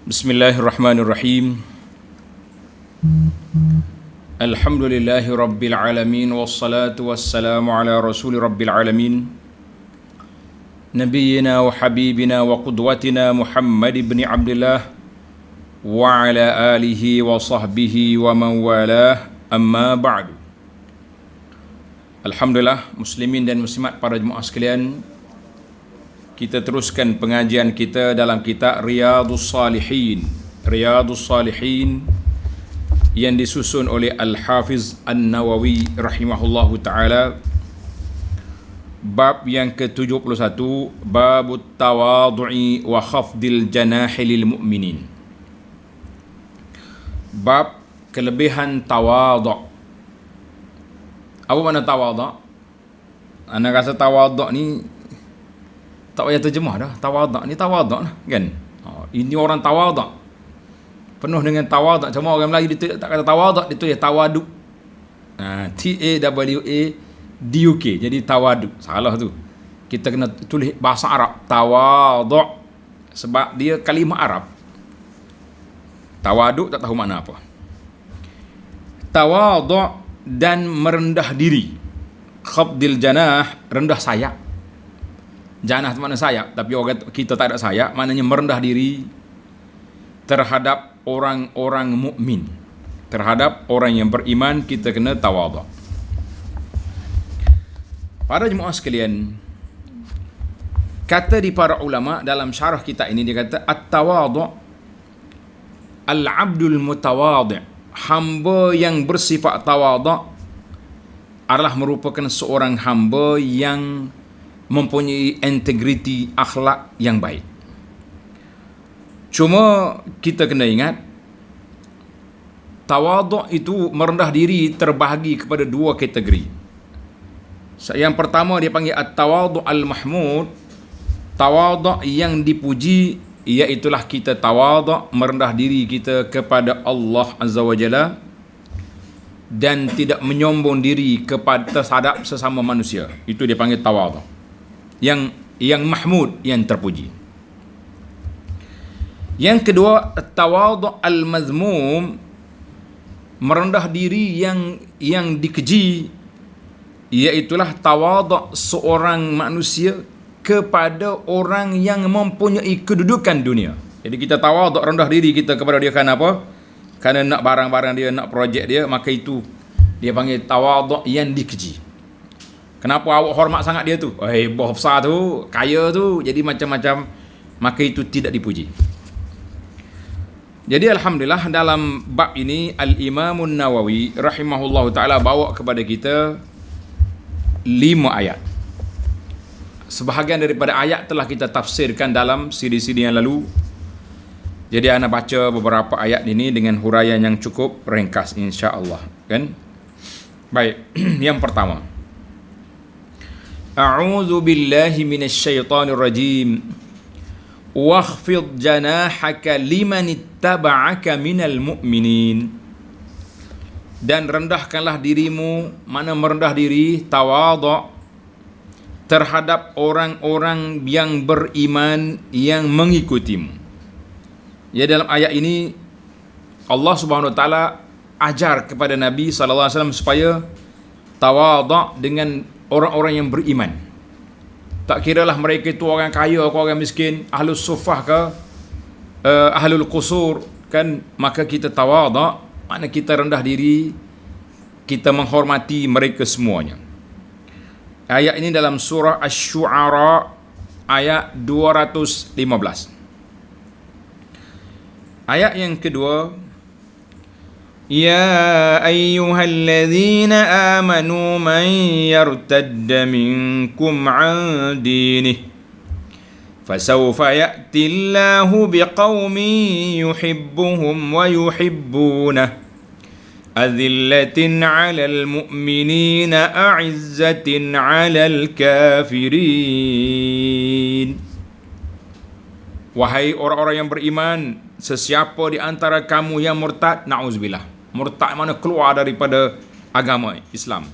Bismillahirrahmanirrahim. Alhamdulillahi rabbil alamin wassalatu wassalamu ala rasuli rabbil alamin nabiyyina wa habibina wa qudwatina Muhammad ibn Abdullah wa ala alihi wa sahbihi wa man walah, amma ba'du. Alhamdulillah, muslimin dan muslimat para jemaah sekalian, kita teruskan pengajian kita dalam kitab Riyadhus Salihin. Riyadhus Salihin yang disusun oleh Al-Hafiz An-Nawawi rahimahullahu ta'ala. Bab yang ke-71, Babut Tawadhu'i wa Khafdil Janahi lil Mu'minin. Bab kelebihan tawadhu'. Apa makna tawadhu'? Anda rasa tawadhu' ni tak payah terjemah dah. Tawadhu' ni tawadhu' lah, kan? Ini orang tawadhu'. Penuh dengan tawadhu'. Cuma orang Melayu dia tak kata tawadhu', dia tulis tawaduk. T-A-W-A-D-U-K. Jadi tawaduk. Salah tu. Kita kena tulis bahasa Arab. Tawadhu'. Sebab dia kalimah Arab. Tawaduk tak tahu makna apa. Tawadhu' dan merendah diri. Khafdil janah, rendah sayap. Janah itu makna sayap, tapi orang kita tak ada sayap, maknanya merendah diri terhadap orang-orang mukmin. Terhadap orang yang beriman, kita kena tawadhu'. Para jemaah sekalian, kata di para ulama dalam syarah kita ini, dia kata at-tawadhu' al-abdul mutawadhi'. Hamba yang bersifat tawadhu' adalah merupakan seorang hamba yang mempunyai integriti akhlak yang baik. Cuma kita kena ingat, tawadhu' itu merendah diri terbahagi kepada dua kategori. Yang pertama dia panggil at-tawadhu' al-mahmud. Tawadhu' yang dipuji, iaitulah kita tawadhu' merendah diri kita kepada Allah Azza wa Jalla dan tidak menyombong diri kepada terhadap sesama manusia. Itu dia panggil tawadhu'. Yang mahmud, yang terpuji. Yang kedua, tawadhu' al-mazmum, merendah diri yang dikeji, iaitulah tawadhu' seorang manusia kepada orang yang mempunyai kedudukan dunia. Jadi kita tawadhu', rendah diri kita kepada dia kerana apa? Kerana nak barang-barang dia, nak projek dia, maka itu dia panggil tawadhu' yang dikeji. Kenapa awak hormat sangat dia tu? Bos besar tu, kaya tu, jadi macam-macam. Maka itu tidak dipuji. Jadi alhamdulillah, dalam bab ini Al-Imamun Nawawi rahimahullahu ta'ala bawa kepada kita 5 ayat. Sebahagian daripada ayat telah kita tafsirkan dalam siri-siri yang lalu. Jadi ana baca beberapa ayat ini dengan huraian yang cukup ringkas, insya-Allah, kan? Baik, yang pertama. A'udzu billahi minasyaitonir rajim. Wakhfid janahaka liman ittaba'aka minal mu'minin. Dan rendahkanlah dirimu, mana merendah diri, tawadhu', terhadap orang-orang yang beriman yang mengikutimu. Ya, dalam ayat ini Allah Subhanahu wa taala ajar kepada Nabi sallallahu alaihi wasallam supaya tawadhu' dengan orang-orang yang beriman. Tak kiralah mereka itu orang kaya atau orang miskin, ahlus sufah ke ahlul qusur, kan? Maka kita tawadhu', makna kita rendah diri, kita menghormati mereka semuanya. Ayat ini dalam surah Asy-Syu'ara ayat 215. Ayat yang kedua, Ya ayyuhalladzina amanu man yartadda minkum an dinih fasawfa ya'tillahu biqaumin yuhibbuhum wa yuhibbunah azillatin 'alal mu'minina a'izzatin 'alal kafirin. Wahai orang-orang yang beriman, sesiapa di antara kamu yang murtad, na'udzubillah, murtad mana keluar daripada agama Islam,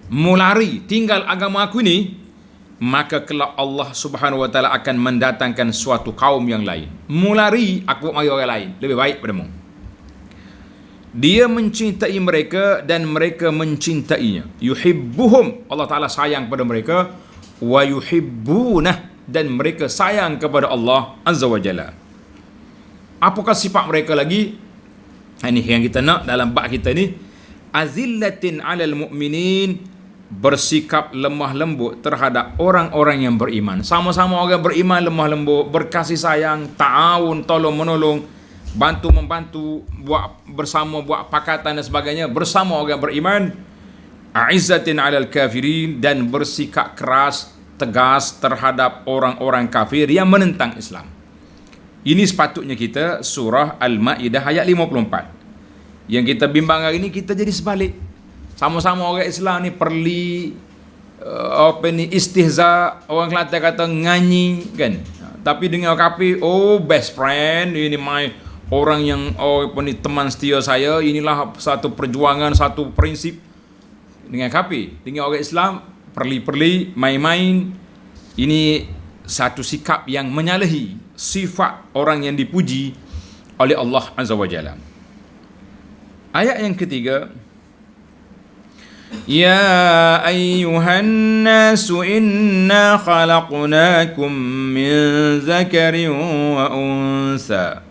mulari tinggal agama aku ni, maka kelak Allah Subhanahu wa taala akan mendatangkan suatu kaum yang lain. Mulari aku mari orang lain lebih baik padamu. Dia mencintai mereka dan mereka mencintainya. Yuhibbuhum, Allah Taala sayang kepada mereka, wa yuhibbunah, dan mereka sayang kepada Allah Azza wa Jalla. Apakah sifat mereka lagi? Ini yang kita nak dalam bab kita ni. Azillatin 'alal mu'minin, bersikap lemah lembut terhadap orang-orang yang beriman. Sama-sama orang beriman lemah lembut, berkasih sayang, ta'awun, tolong menolong, bantu membantu, buat bersama, buat pakatan dan sebagainya bersama orang beriman. A'izzatin 'alal kafirin, dan bersikap keras, tegas terhadap orang-orang kafir yang menentang Islam. Ini sepatutnya kita surah Al-Maidah ayat 54. Yang kita bimbang hari ini kita jadi sebalik. Sama-sama orang Islam ni perli istihza, orang Kelantan kata nganyi kan. Tapi dengan kafir, oh best friend, ini orang yang teman setia saya, inilah satu perjuangan, satu prinsip. Dengan kafir, dengan orang Islam perli-perli, main-main. Ini satu sikap yang menyalahi sifat orang yang dipuji oleh Allah Azza wa Jalla. Ayat yang ketiga, Ya ayyuhan nasu inna khalaqnakum min zakarin wa unsa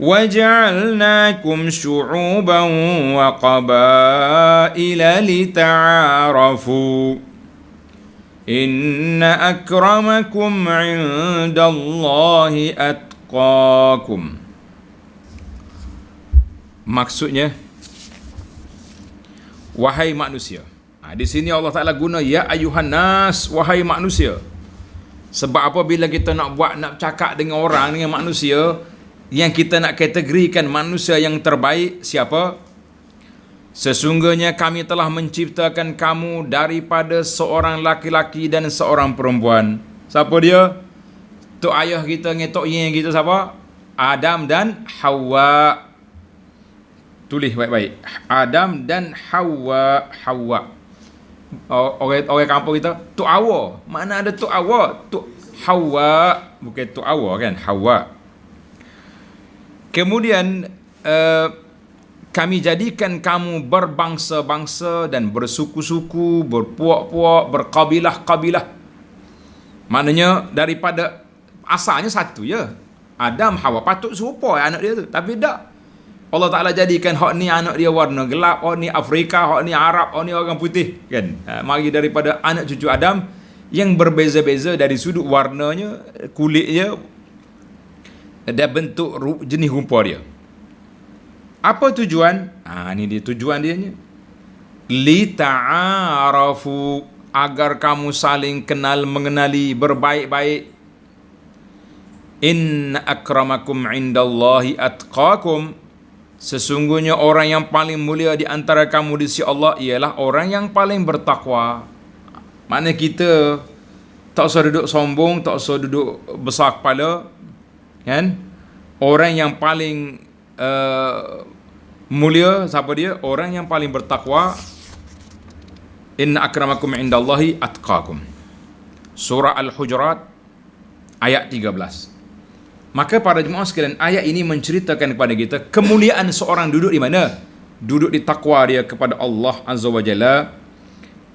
وَجَعَلْنَاكُمْ شُعُوبًا وَقَبَائِلَ لِتَعَارَفُوا إِنَّ أَكْرَمَكُمْ عِنْدَ اللَّهِ أَتْقَاكُمْ. Maksudnya, wahai manusia. Di sini Allah Ta'ala guna ya ayuhan nas, wahai manusia. Sebab apa bila kita nak cakap dengan orang, dengan manusia, yang kita nak kategorikan manusia yang terbaik siapa? Sesungguhnya kami telah menciptakan kamu daripada seorang laki-laki dan seorang perempuan. Siapa dia? Tok ayah kita dengan tok yang kita siapa? Adam dan Hawa. Tulis baik-baik. Adam dan Hawa. Orang kampung kita, Tok Awa. Mana ada Tok Awa? Tok Hawa. Bukan Tok Awa kan? Hawa. Kemudian kami jadikan kamu berbangsa-bangsa dan bersuku-suku, berpuak-puak, berkabilah-kabilah. Maknanya daripada asalnya satu je. Adam, Hawa, patut serupa anak dia tu. Tapi tak. Allah Ta'ala jadikan hak ni anak dia warna gelap, hak ni Afrika, hak ni Arab, hak ni orang putih. Kan? Mari daripada anak cucu Adam yang berbeza-beza dari sudut warnanya, kulitnya, dan bentuk jenis rupa dia. Apa tujuan? Ini dia tujuan dia. Li ta'arafu, agar kamu saling kenal mengenali, berbaik-baik. Inna akramakum indallahi atqakum, sesungguhnya orang yang paling mulia di antara kamu di sisi Allah ialah orang yang paling bertakwa. Mana kita tak usah duduk sombong, tak usah duduk besar kepala, kan? Orang yang paling mulia siapa dia? Orang yang paling bertakwa. Inna akramakum indallahi atqakum. Surah Al-Hujurat ayat 13. Maka para jemaah sekalian, ayat ini menceritakan kepada kita kemuliaan seorang duduk di mana? Duduk di takwa dia kepada Allah Azza wa Jalla.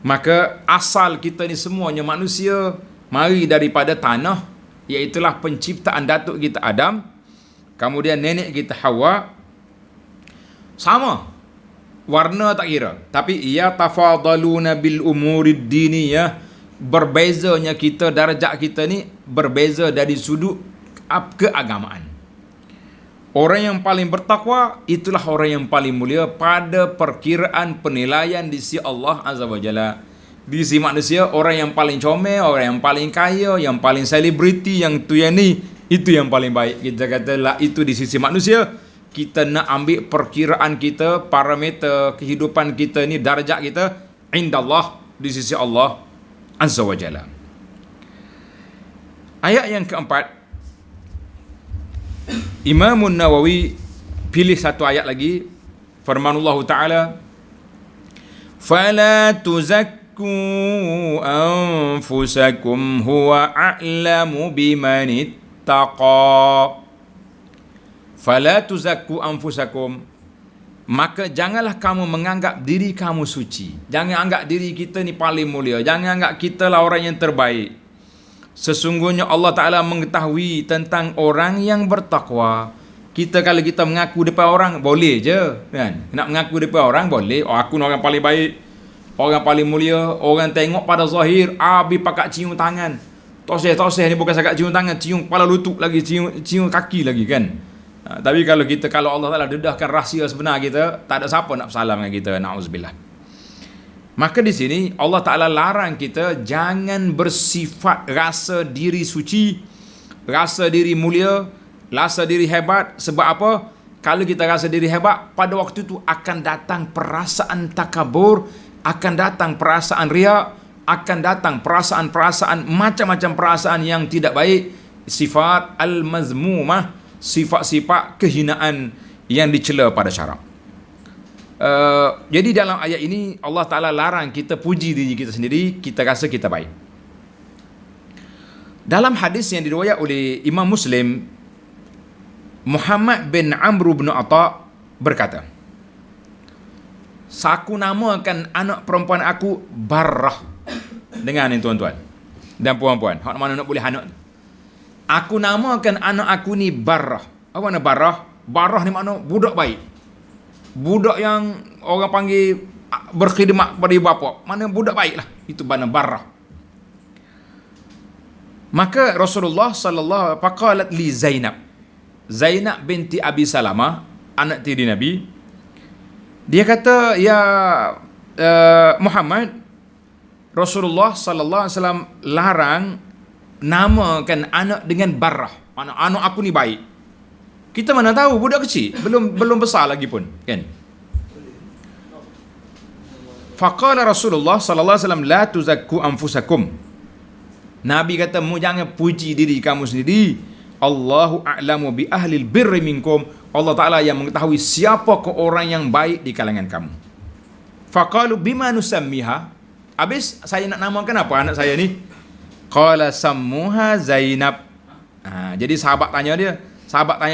Maka asal kita ni semuanya manusia, mari daripada tanah, iaitulah penciptaan datuk kita Adam, kemudian nenek kita Hawa. Sama, warna tak kira, tapi ia tafadaluna bil umurid diniyah, berbezanya kita, darjat kita ni berbeza dari sudut keagamaan. Orang yang paling bertakwa itulah orang yang paling mulia pada perkiraan penilaian di sisi Allah Azza wa Jalla. Di sisi manusia, orang yang paling comel, orang yang paling kaya, yang paling selebriti, yang tu yang ni, itu yang paling baik. Kita katalah itu di sisi manusia. Kita nak ambil perkiraan kita, parameter kehidupan kita ni, darjat kita indallah, di sisi Allah Azza wa Jalla. Ayat yang keempat, Imam Nawawi pilih satu ayat lagi, firman Allah Ta'ala, "Fala tuzakku tuzakku anfusakum huwa a'lamu biman ittaqa. Fala tuzakku anfusakum, maka janganlah kamu menganggap diri kamu suci. Jangan anggap diri kita ni paling mulia. Jangan anggap kita lah orang yang terbaik. Sesungguhnya Allah Ta'ala mengetahui tentang orang yang bertakwa. Kita kalau kita mengaku depan orang, boleh je kan? Nak mengaku depan orang, boleh. Oh, aku ni orang paling baik, orang paling mulia. Orang tengok pada zahir, habis pakat cium tangan. Toseh ni bukan sakat cium tangan, cium kepala lutut lagi, cium kaki lagi kan. Tapi kalau Allah Ta'ala dedahkan rahsia sebenar kita, tak ada siapa nak bersalah dengan kita. Na'udzubillah. Maka di sini Allah Ta'ala larang kita jangan bersifat rasa diri suci, rasa diri mulia, rasa diri hebat. Sebab apa? Kalau kita rasa diri hebat, pada waktu itu akan datang perasaan takabur, akan datang perasaan riak, akan datang perasaan-perasaan, macam-macam perasaan yang tidak baik. Sifat al-mazmumah, sifat-sifat kehinaan yang dicela pada syarak. Jadi dalam ayat ini Allah Ta'ala larang kita puji diri kita sendiri, kita rasa kita baik. Dalam hadis yang diriwayat oleh Imam Muslim, Muhammad bin Amr bin Atha berkata, aku namakan anak perempuan aku Barrah. Dengar ni tuan-tuan dan puan-puan, hak mana nak boleh anak. Aku namakan anak aku ni Barrah. Apa makna Barrah? Barrah ni makna budak baik. Budak yang orang panggil berkhidmat kepada ibu bapa. Mana budak baik lah. Itu makna Barrah. Maka Rasulullah sallallahu faqalat li Zainab. Zainab binti Abi Salamah, anak tiri Nabi. Dia kata, ya Muhammad, Rasulullah sallallahu alaihi wasallam larang namakan anak dengan Barrah. Mana anak aku ni baik. Kita mana tahu budak kecil, belum besar lagi pun, kan? Faqala Rasulullah sallallahu alaihi wasallam la tuzakku anfusakum. Nabi kata, mu jangan puji diri kamu sendiri. Allahu a'lamu bi ahlil birri minkum. Allah Ta'ala yang mengetahui siapa ke orang yang baik di kalangan kamu. Faqalu bima nusammiha. Habis saya nak namakan apa anak saya ni? Qala sammuha Zainab. Jadi sahabat tanya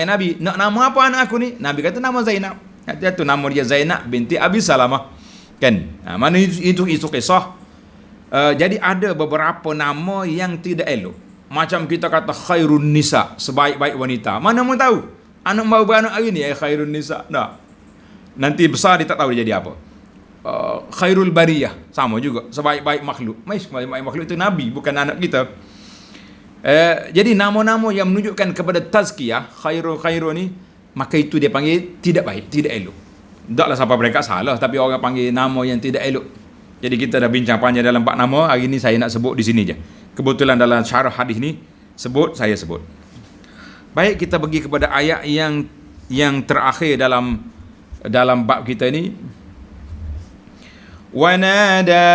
Nabi, nak nama apa anak aku ni? Nabi kata nama Zainab. Itu nama dia Zainab binti Abi Salamah. Kan? Mana itu kisah. Jadi ada beberapa nama yang tidak elok. Macam kita kata khairun nisa, sebaik-baik wanita. Mana mau tahu? Anak baru beranak hari ni khairun nisa. Tak. Nanti besar dia tak tahu dia jadi apa. Khairul bariyah sama juga, sebaik-baik makhluk. Sebaik-baik makhluk itu Nabi, bukan anak kita. Jadi nama-nama yang menunjukkan kepada tazkiyah, khairu ni, maka itu dia panggil tidak baik, tidak elok. Taklah siapa mereka salah, tapi orang panggil nama yang tidak elok. Jadi kita dah bincang panjang dalam bab nama. Hari ni saya nak sebut di sini je. Kebetulan dalam syarah hadis ni saya sebut. Baik, kita pergi kepada ayat yang terakhir dalam bab kita ni. ونادى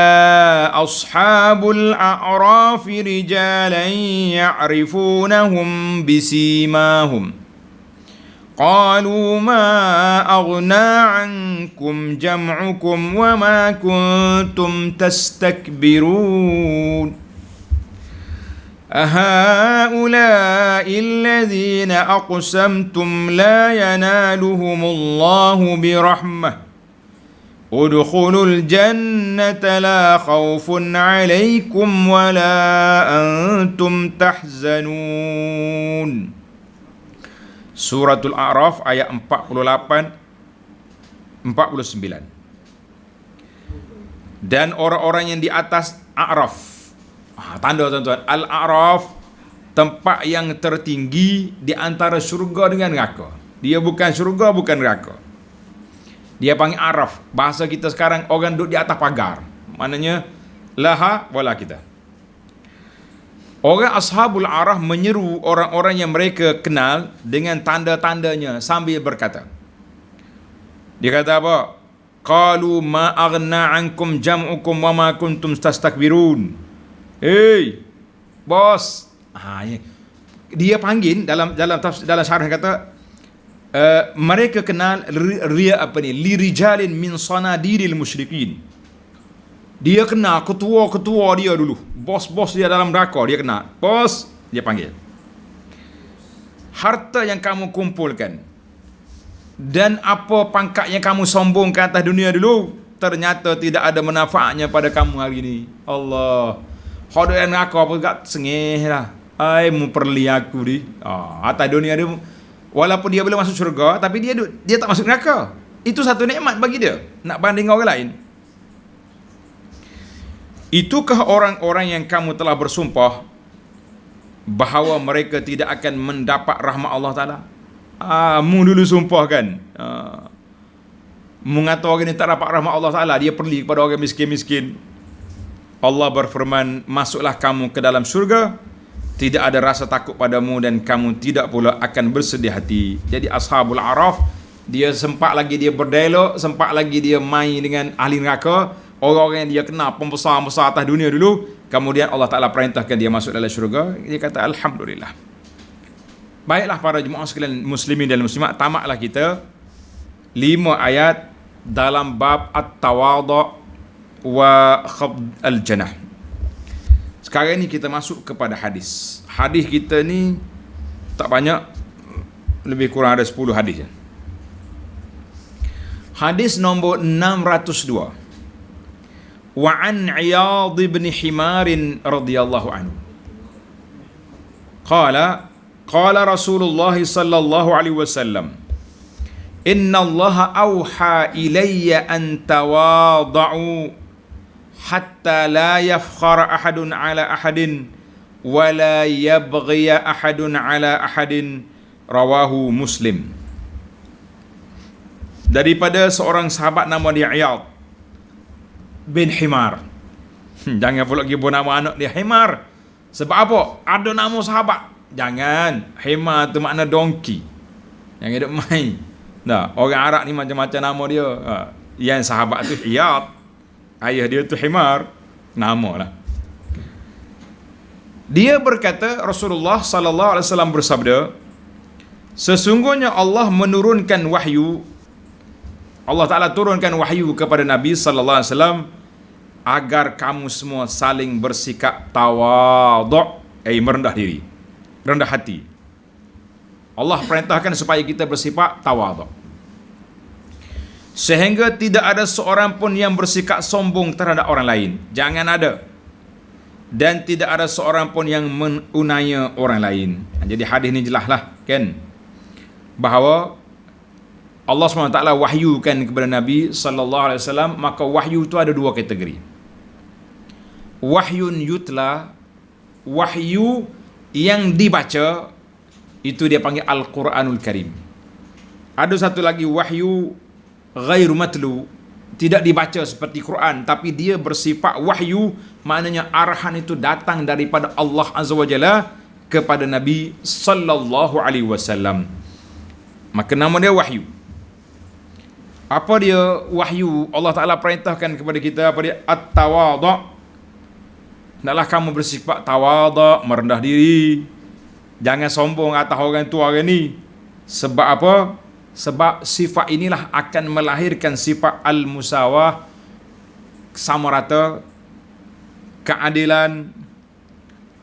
أصحاب الأعراف رجالا يعرفونهم بسيماهم قالوا ما أغنى عنكم جمعكم وما كنتم تستكبرون أهؤلاء الذين أقسمتم لا ينالهم الله برحمة ادخلوا الجنة لا خوف عليكم ولا أنتم تحزنون. Suratul A'raf ayat 48-49. Dan orang-orang yang di atas A'raf. Tanda tuan-tuan, Al-A'raf tempat yang tertinggi di antara syurga dengan neraka. Dia bukan syurga, bukan neraka. Dia panggil Araf. Bahasa kita sekarang, orang duduk di atas pagar. Maknanya laha wala kita. Orang Ashabul Araf menyeru orang-orang yang mereka kenal dengan tanda-tandanya sambil berkata. Dia kata apa? Qalu ma aghna ankum jam'ukum wa ma kuntum tastakbirun. Hey, bos. Dia panggil dalam syarah kata, mereka kenal ria apa ni, li rijalin min sanadiril musyrikin. Dia kenal ketua-ketua dia dulu, bos-bos dia dalam neraka, dia kenal. Bos, dia panggil. Harta yang kamu kumpulkan dan apa pangkat yang kamu sombongkan atas dunia dulu, ternyata tidak ada manfaatnya pada kamu hari ini. Allah. Kalau yang neraka apa kat sengih lah. Ai mu perli aku di. Atas dunia dia, walaupun dia boleh masuk syurga, tapi dia tak masuk neraka. Itu satu nikmat bagi dia. Nak banding orang lain. Itukah orang-orang yang kamu telah bersumpah bahawa mereka tidak akan mendapat rahmat Allah Ta'ala? Mu dulu sumpah kan. Mu ngata orang ni tak dapat rahmat Allah Ta'ala, dia perli kepada orang miskin-miskin. Allah berfirman, masuklah kamu ke dalam syurga, tidak ada rasa takut padamu dan kamu tidak pula akan bersedih hati. Jadi Ashabul Araf, dia sempat lagi dia berdialog, sempat lagi dia main dengan ahli neraka, orang-orang yang dia kenal pembesar-besar atas dunia dulu. Kemudian Allah Ta'ala perintahkan dia masuk dalam syurga. Dia kata Alhamdulillah. Baiklah para jemaah sekalian muslimin dan muslimat, tamatlah kita 5 ayat dalam bab at-tawadhu' wa khafd al-janah. Sekarang ni kita masuk kepada hadis. Hadis kita ni tak banyak, lebih kurang ada 10 hadis. Hadis nombor 602. Wa an Iyad bin Himar radhiyallahu anhu. Qala Rasulullah sallallahu alaihi wasallam, Inna Allah awha ilayya an tawada'u hatta la yafkhara ahadun ala ahadin wa la yabghiya ahadun ala ahadin. Rawahu Muslim. Daripada seorang sahabat nama dia Iyad bin Himar. Jangan pula gibu nama anak dia Himar. Sebab apa? Ada nama sahabat. Jangan. Himar tu makna donkey. Yang hidup main. Nah, orang Arab ni macam-macam nama dia. Yang sahabat tu Iyad, ayah dia tu Himar, nama lah. Dia berkata, Rasulullah sallallahu alaihi wasallam bersabda, sesungguhnya Allah menurunkan wahyu, Allah Ta'ala turunkan wahyu kepada Nabi sallallahu alaihi wasallam agar kamu semua saling bersikap tawadhu', merendah diri, rendah hati. Allah perintahkan supaya kita bersifat tawadhu', sehingga tidak ada seorang pun yang bersikap sombong terhadap orang lain. Jangan ada. Dan tidak ada seorang pun yang menunaya orang lain. Jadi hadis ni jelaslah kan, bahawa Allah SWT wahyukan kepada Nabi sallallahu alaihi wasallam, maka wahyu itu ada 2 kategori. Wahyun yutla, wahyu yang dibaca, itu dia panggil Al-Quranul Karim. Ada satu lagi wahyu ghairu matlu, tidak dibaca seperti Quran, tapi dia bersifat wahyu, maknanya arahan itu datang daripada Allah Azza wa Jalla kepada Nabi sallallahu alaihi wasallam. Maka nama dia wahyu. Apa dia wahyu? Allah Ta'ala perintahkan kepada kita apa dia? At-tawadhu'. Hendaklah kamu bersifat tawadhu', merendah diri. Jangan sombong atas orang tua orang ni. Sebab apa? Sebab sifat inilah akan melahirkan sifat al-musawah, sama rata, keadilan,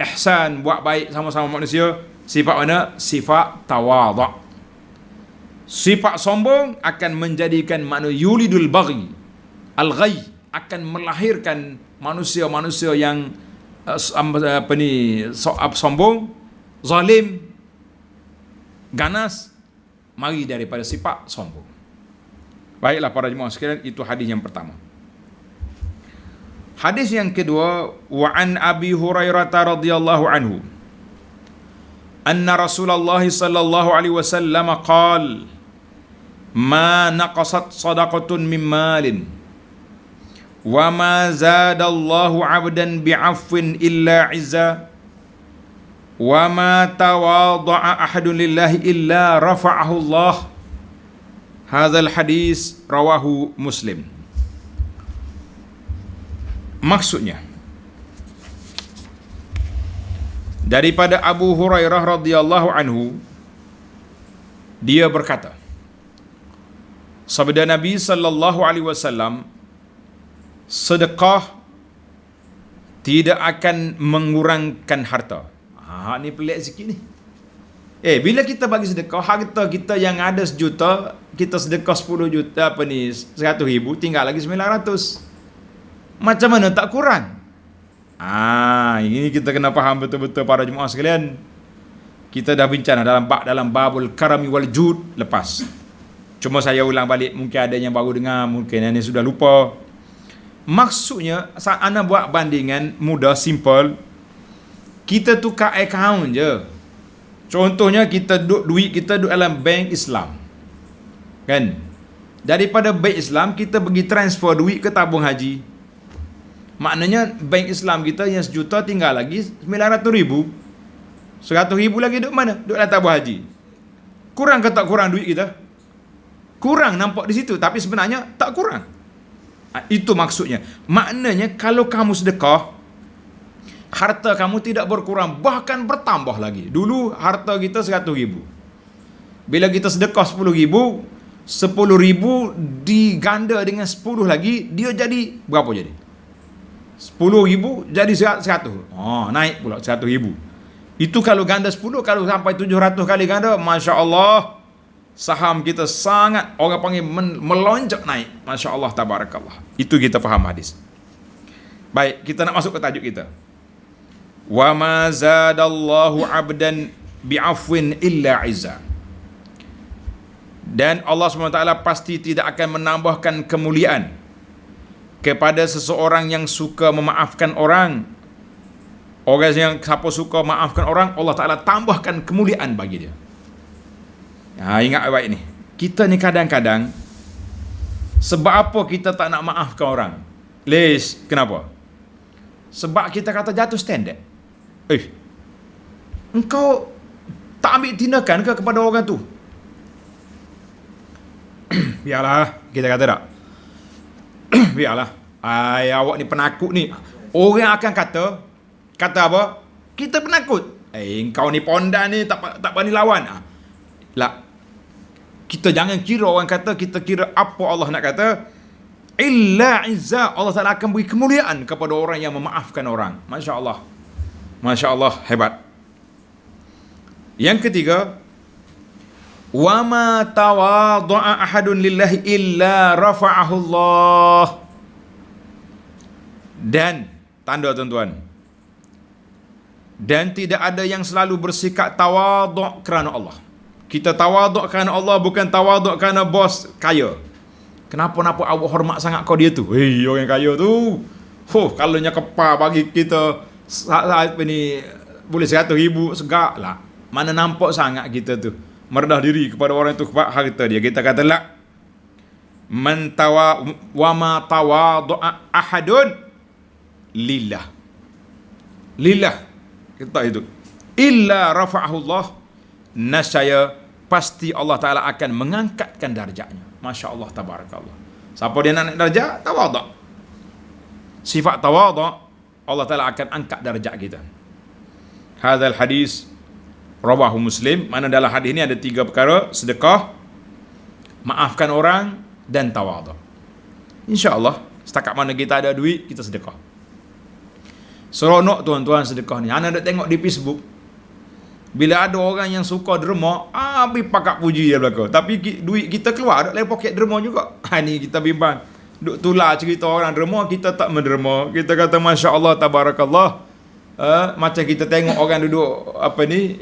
ihsan, buat baik sama-sama manusia. Sifat mana? Sifat tawadhu'. Sifat sombong akan menjadikan manusia yulidul baghi, al-ghai, akan melahirkan manusia-manusia yang sombong, zalim, ganas, mari daripada sifat sombong. Baiklah para jemaah sekalian, itu hadis yang pertama. Hadis yang kedua, wa an Abi Hurairah radhiyallahu anhu anna Rasulullah sallallahu alaihi wasallam qala ma naqasat sadaqatun min malin wa ma zadallahu 'abdan bi'afwin illa 'izza wa ma tawadha'a ahadun lillahi illa rafa'ahu Allah. Hadzal hadis rawahu Muslim. Maksudnya, daripada Abu Hurairah radhiyallahu anhu, dia berkata, sabda Nabi sallallahu alaihi wasallam, sedekah tidak akan mengurangkan harta. Ni pelik sikit ni. Bila kita bagi sedekah, harta kita yang ada 1 juta, kita sedekah 10 juta 100 ribu, tinggal lagi 900. Macam mana tak kurang? Ini kita kena faham betul-betul para jemaah sekalian. Kita dah bincang dalam babul karami wal jud lepas. Cuma saya ulang balik, mungkin ada yang baru dengar, mungkin yang sudah lupa. Maksudnya, saat ana buat bandingan mudah, simple. Kita tukar account je. Contohnya kita duit kita duduk dalam bank Islam. Kan? Daripada bank Islam kita pergi transfer duit ke tabung haji. Maknanya bank Islam kita yang 1 juta tinggal lagi 900 ribu. 100 ribu lagi duduk mana? Duduk dalam tabung haji. Kurang ke tak kurang duit kita? Kurang nampak di situ, tapi sebenarnya tak kurang. Itu maksudnya. Maknanya kalau kamu sedekah, harta kamu tidak berkurang, bahkan bertambah lagi. Dulu harta kita 100 ribu. Bila kita sedekah 10 ribu, 10 ribu diganda dengan 10 lagi, dia jadi berapa jadi? 10 ribu jadi 100. Naik pula 100 ribu. Itu kalau ganda 10, kalau sampai 700 kali ganda, Masya Allah, saham kita sangat, orang panggil melonjak naik. Masya Allah, tabarakallah. Itu kita faham hadis. Baik, kita nak masuk ke tajuk kita. Wa ma zadallahu 'abdan bi'afwin illa 'izza. Dan Allah SWT pasti tidak akan menambahkan kemuliaan kepada seseorang yang suka memaafkan orang. Orang yang siapa suka maafkan orang, Allah Ta'ala tambahkan kemuliaan bagi dia. Ingat baik ni. Kita ni kadang-kadang, sebab apa kita tak nak maafkan orang? Kenapa? Sebab kita kata jatuh standard. Engkau tak ambil tindakan ke kepada orang tu? Biarlah, kita kata tak? Biarlah. Awak ni penakut ni. Orang akan kata apa? Kita penakut. Engkau ni pondan ni tak berani lawan. Kita jangan kira orang kata, kita kira apa Allah nak kata. Illa izza, Allah Ta'ala akan beri kemuliaan kepada orang yang memaafkan orang. Masya Allah. Masya Allah, hebat. Yang ketiga, wa ma tawadha'a ahadun lillahi illa rafa'ahu Allah. Dan tanda tuan-tuan, dan tidak ada yang selalu bersikap tawadhu' kerana Allah. Kita tawadhu' kerana Allah, bukan tawadhu' kerana bos kaya. Kenapa awak hormat sangat kau dia tu? Orang kaya tu. Kalau nyakapa bagi kita ni boleh 100 ribu segak lah. Mana nampak sangat kita tu merendah diri kepada orang tu sebab harta dia. Kita kata la wa ma tawadha'a ahadun lillah kita itu illa rafa'ahu Allah, nasaya pasti Allah Ta'ala akan mengangkatkan darjatnya. Masya Allah, tabarakallah. Siapa dia nak naik darjat? Tawadha'. Sifat tawadha' Allah Ta'ala akan angkat darjat kita. Hadzal hadis rawahu Muslim. Mana dalam hadis ini ada 3 perkara: sedekah, maafkan orang, dan tawadha'. InsyaAllah setakat mana kita ada duit, kita sedekah. Seronok tuan-tuan sedekah ni. Anda nak tengok di Facebook, bila ada orang yang suka derma, habis pakat puji dia belakang. Tapi duit kita keluar dari poket derma juga. Ni kita bimbang. Duk tular cerita orang derma, kita tak menderma. Kita kata Masya Allah, tabarakallah. Macam kita tengok orang duduk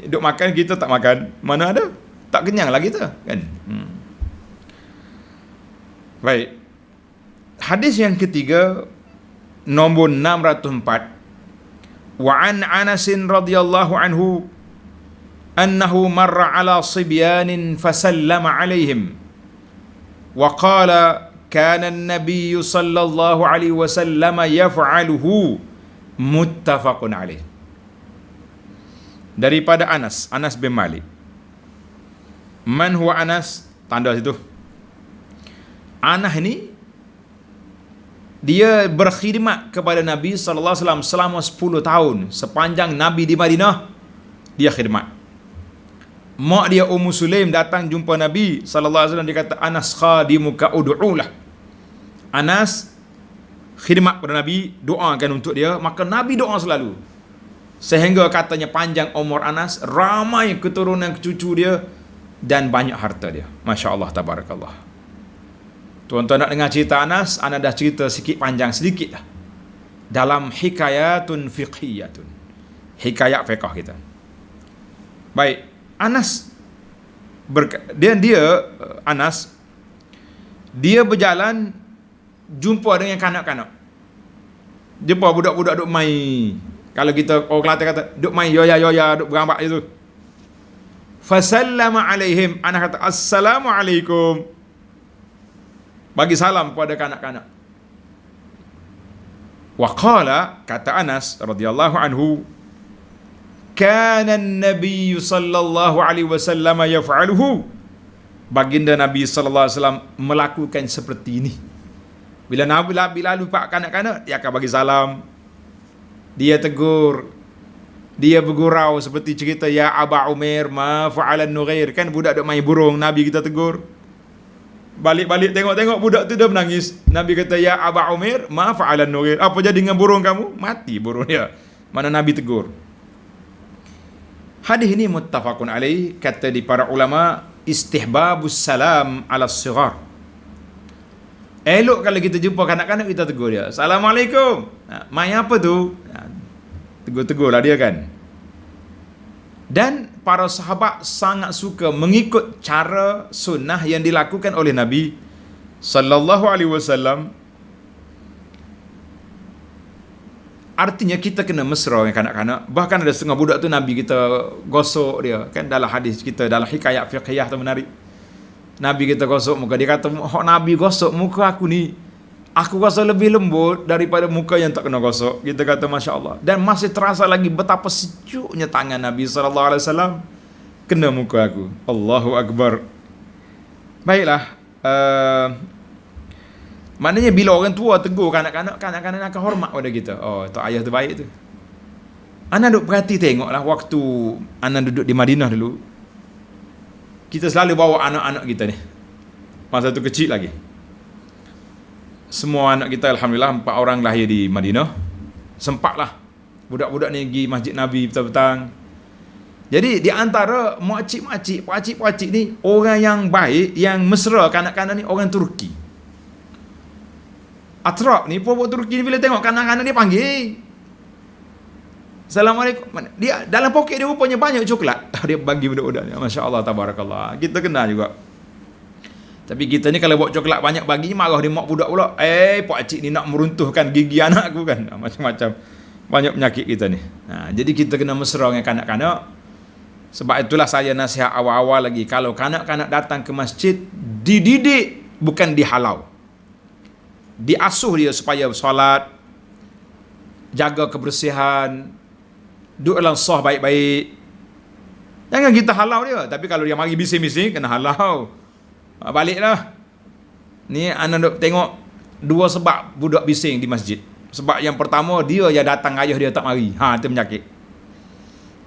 duduk makan, kita tak makan. Mana ada? Tak kenyang lah kita, kan? Baik. Hadis yang ketiga, nombor 604. Wa an Anas radhiyallahu anhu annahu marra ala sibyanin fasallama alaihim wa qala kana an-nabiy sallallahu alaihi wasallam yaf'aluhu, muttafaqun alaih. Daripada Anas bin Malik. Man huwa Anas? Tanda situ. Anas ni dia berkhidmat kepada Nabi sallallahu alaihi wasallam selama 10 tahun. Sepanjang Nabi di Madinah, dia khidmat. Mak dia Ummu Sulaim datang jumpa Nabi sallallahu alaihi wasallam, dia kata, Anas khadimuka ud'ulah. Anas khidmat pada Nabi, doakan untuk dia, maka Nabi doa selalu. Sehingga katanya panjang umur Anas, ramai keturunan cucu dia dan banyak harta dia. Masya Allah, tabarakallah. Tuan-tuan nak dengar cerita Anas, ana dah cerita sikit panjang sedikit lah. Dalam hikayatun fiqhiyatun. Hikayat fiqh kita. Baik, Anas Anas dia berjalan jumpa dengan kanak-kanak. Jumpa budak-budak duk main. Kalau kita orang Kelantan kata duk main yoya duk berambak itu. Fasallama alaihim, Anas kata assalamualaikum. Bagi salam kepada kanak-kanak. Wa qala, kata Anas radhiyallahu anhu, kana an-nabiy sallallahu alaihi wasallam yaf'aluhu. Baginda Nabi sallallahu alaihi wasallam melakukan seperti ini. Bila lupa kanak-kanak, dia akan bagi salam. Dia tegur. Dia bergurau seperti cerita ya Aba Umair ma fa'alan nughair. Kan budak duk main burung, Nabi kita tegur. Balik-balik tengok-tengok budak tu dah menangis. Nabi kata ya Aba Umair ma fa'alan nughair. Apa jadi dengan burung kamu? Mati burung dia. Mana Nabi tegur. Hadis ini muttafaqun alaih, kata di para ulama, istihbabus salam ala sighar. Elok kalau kita jumpa kanak-kanak, kita tegur dia. Assalamualaikum. Main apa tu? Tegur-tegurlah dia kan. Dan para sahabat sangat suka mengikut cara sunnah yang dilakukan oleh Nabi sallallahu alaihi wasallam. Artinya kita kena mesra dengan kanak-kanak. Bahkan ada setengah budak tu Nabi kita gosok dia. Kan dalam hadis kita, dalam hikayat fiqhiyah tu menarik. Nabi kita gosok muka. Dia kata, Nabi gosok muka aku ni, aku rasa lebih lembut daripada muka yang tak kena gosok. Kita kata Masya Allah. Dan masih terasa lagi betapa sejuknya tangan Nabi SAW kena muka aku. Allahu Akbar. Baiklah. Maknanya bila orang tua tegur kanak-kanak, kanak-kanak akan hormat pada kita. Oh, tu ayah tu baik tu. Ana duk perhati tengoklah waktu ana duduk di Madinah dulu. Kita selalu bawa anak-anak kita ni. Masa tu kecil lagi. Semua anak kita alhamdulillah 4 orang lahir di Madinah. Sempatlah budak-budak ni pergi Masjid Nabi petang-petang. Jadi di antara makcik-makcik, pakcik-pakcik ni, orang yang baik, yang mesra kanak-kanak ni orang Turki. Atrab ni, pokok Turki ni bila tengok kanak-kanak dia panggil. Assalamualaikum. Dia dalam poket dia rupanya banyak coklat. Dia bagi budak-budak ni. Masya Allah, tabarakallah. Kita kena juga. Tapi kita ni kalau buat coklat banyak bagi, marah dia mak budak pula. Pakcik ni nak meruntuhkan gigi anak aku kan. Macam-macam. Banyak penyakit kita ni. Jadi kita kena mesra dengan kanak-kanak. Sebab itulah saya nasihat awal-awal lagi. Kalau kanak-kanak datang ke masjid, dididik, bukan dihalau. Diasuh dia supaya solat, jaga kebersihan, duduk dalam sah baik-baik. Jangan kita halau dia. Tapi kalau dia mari bising-bising, kena halau. Baliklah. Ni anda duk tengok 2 sebab budak bising di masjid. Sebab yang pertama, dia yang datang, ayah dia tak mari. Itu penyakit.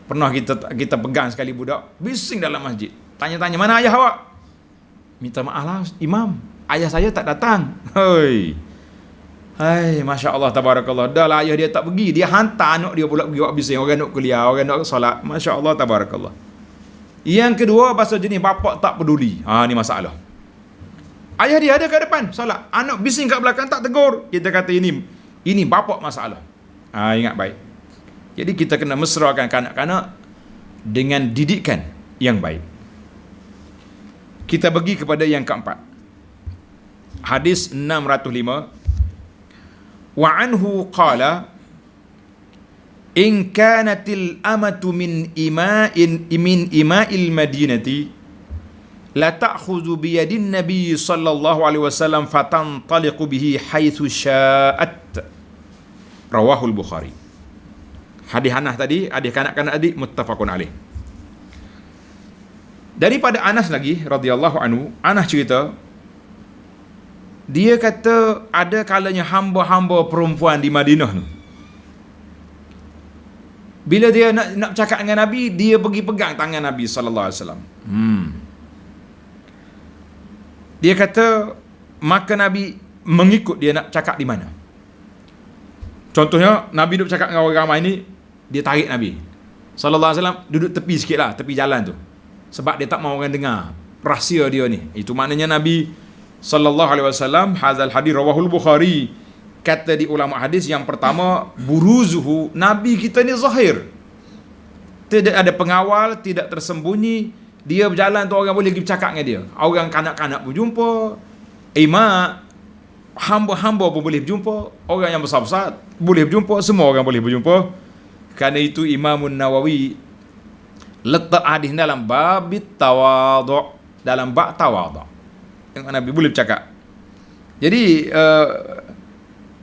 Pernah kita pegang sekali budak bising dalam masjid. Tanya-tanya, mana ayah awak? Minta maaf lah, imam, ayah saya tak datang. Hai, Masya Allah, tabarakallah. Dah lah ayah dia tak pergi, dia hantar anak dia pula pergi buat bising. Orang nak kuliah, orang nak solat. Masya Allah, tabarakallah. Yang kedua, pasal jenis bapak tak peduli. Ni masalah. Ayah dia ada kat depan solat, anak bising kat belakang tak tegur. Kita kata ini bapak masalah. Ingat baik. Jadi kita kena mesrakan kanak-kanak dengan didikan yang baik. Kita pergi kepada yang keempat. Hadis 605. Wa anhu qala in kanatil amatu min ima'il madinati la ta'khudhu bi yadin nabiy sallallahu alaihi wasallam fatantaliqu bihi haitsu sya'at. Rawahul Bukhari. Hadis Anas tadi, hadis kanak-kanak tadi muttafaqun alaih. Daripada Anas lagi radhiyallahu anhu, Anas cerita, dia kata ada kalanya hamba-hamba perempuan di Madinah tu, bila dia nak bercakap dengan Nabi, dia pergi pegang tangan Nabi sallallahu alaihi wasallam. Dia kata maka Nabi mengikut dia nak cakap di mana. Contohnya Nabi duduk cakap dengan orang ramai ni, dia tarik Nabi sallallahu alaihi wasallam duduk tepi sikit lah, tepi jalan tu, sebab dia tak mahu orang dengar rahsia dia ni. Itu maknanya Nabi sallallahu alaihi wasallam, hadzal hadis rawahul Bukhari, kata di ulama hadis, yang pertama, buruzuhu, Nabi kita ni zahir, tidak ada pengawal, tidak tersembunyi, dia berjalan tu orang boleh pergi bercakap dengan dia, orang kanak-kanak pun jumpa, imak, hamba-hamba pun boleh berjumpa, orang yang besar-besar boleh berjumpa, semua orang boleh berjumpa. Kerana itu Imam Nawawi letak hadis dalam babit tawadhu', dalam bab tawadhu', yang Nabi boleh bercakap. Jadi